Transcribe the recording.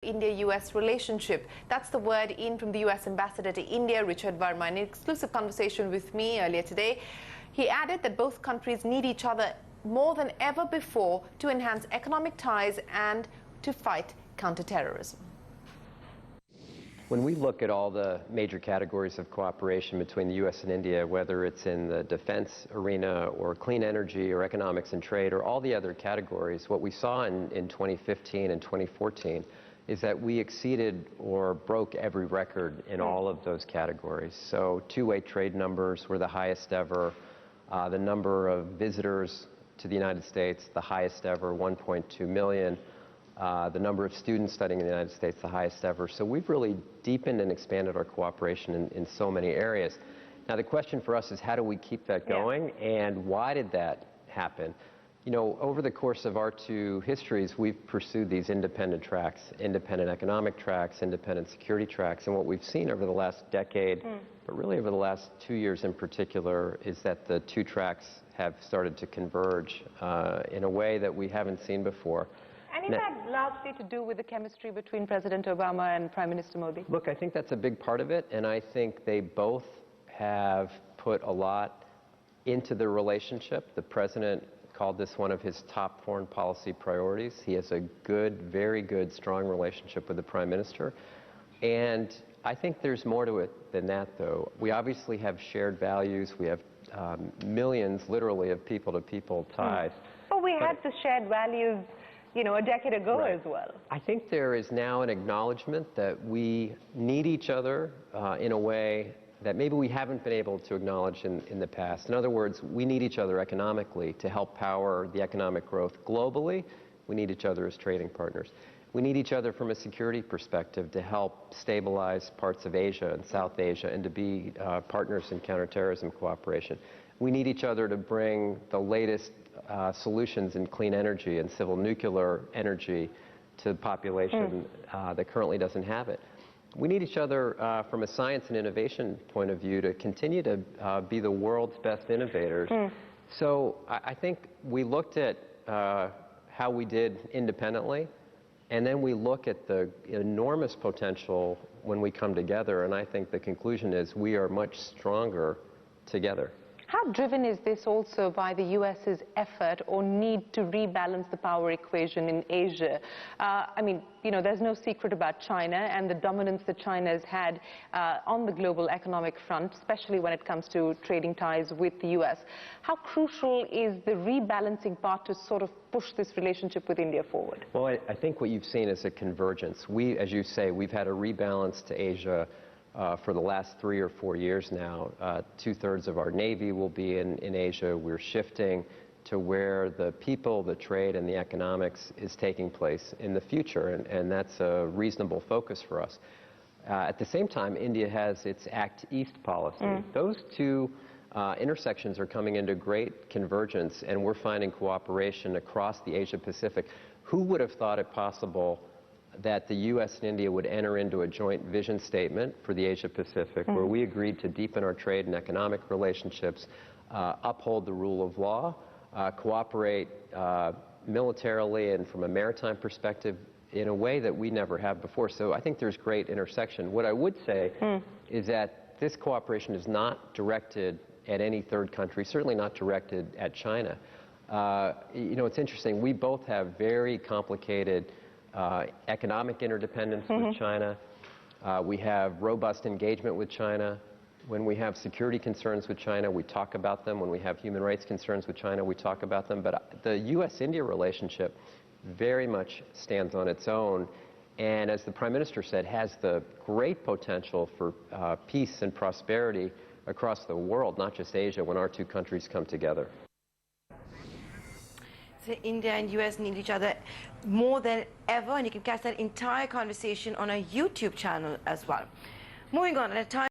India-US relationship. That's the word in from the US ambassador to India, Richard Verma. In an exclusive conversation with me earlier today, he added that both countries need each other more than ever before to enhance economic ties and to fight counterterrorism. When we look at all the major categories of cooperation between the U.S. and India, whether it's in the defense arena or clean energy or economics and trade or all the other categories, what we saw in 2015 and 2014 is that we exceeded or broke every record in all of those categories. So two-way trade numbers were the highest ever. The number of visitors to the United States, the highest ever, 1.2 million. The number of students studying in the United States, the highest ever. So we've really deepened and expanded our cooperation in so many areas. Now the question for us is, how do we keep that going, and why did that happen? You know, over the course of our two histories, we've pursued these independent tracks, independent economic tracks, independent security tracks, and what we've seen over the last decade, but really over the last 2 years in particular, is that the two tracks have started to converge in a way that we haven't seen before. And is that largely to do with the chemistry between President Obama and Prime Minister Modi? Look, I think that's a big part of it, and I think they both have put a lot into the relationship. The President called this one of his top foreign policy priorities. He has a good, very good, strong relationship with the Prime Minister. And I think there's more to it than that, though. We obviously have shared values. We have millions, literally, of people-to-people ties. But we had the shared values, you know, a decade ago as well. I think there is now an acknowledgement that we need each other in a way that maybe we haven't been able to acknowledge in the past. In other words, we need each other economically to help power the economic growth globally. We need each other as trading partners. We need each other from a security perspective to help stabilize parts of Asia and South Asia and to be partners in counterterrorism cooperation. We need each other to bring the latest solutions in clean energy and civil nuclear energy to the population that currently doesn't have it. We need each other from a science and innovation point of view to continue to be the world's best innovators. So I think we looked at how we did independently, and then we look at the enormous potential when we come together, and I think the conclusion is we are much stronger together. How driven is this also by the US's effort or need to rebalance the power equation in Asia? I mean, you know, there's no secret about China and the dominance that China has had on the global economic front, especially when it comes to trading ties with the US. How crucial is the rebalancing part to sort of push this relationship with India forward? Well, I think what you've seen is a convergence. We, as you say, we've had a rebalance to Asia for the last 3 or 4 years now. 2/3 of our Navy will be in Asia. We're shifting to where the people, the trade, and the economics is taking place in the future, and that's a reasonable focus for us. At the same time, India has its Act East policy. Those two intersections are coming into great convergence, and we're finding cooperation across the Asia-Pacific. Who would have thought it possible that the U.S. and India would enter into a joint vision statement for the Asia-Pacific, where we agreed to deepen our trade and economic relationships, uphold the rule of law, cooperate militarily and from a maritime perspective in a way that we never have before. So I think there's great intersection. What I would say is that this cooperation is not directed at any third country, certainly not directed at China. You know, it's interesting. We both have very complicated economic interdependence with China. We have robust engagement with China. When we have security concerns with China, we talk about them. When we have human rights concerns with China, we talk about them. But the U.S.-India relationship very much stands on its own, and as the Prime Minister said, has the great potential for peace and prosperity across the world, not just Asia, when our two countries come together. India and US need each other more than ever, and you can catch that entire conversation on our YouTube channel as well. Moving on, at a time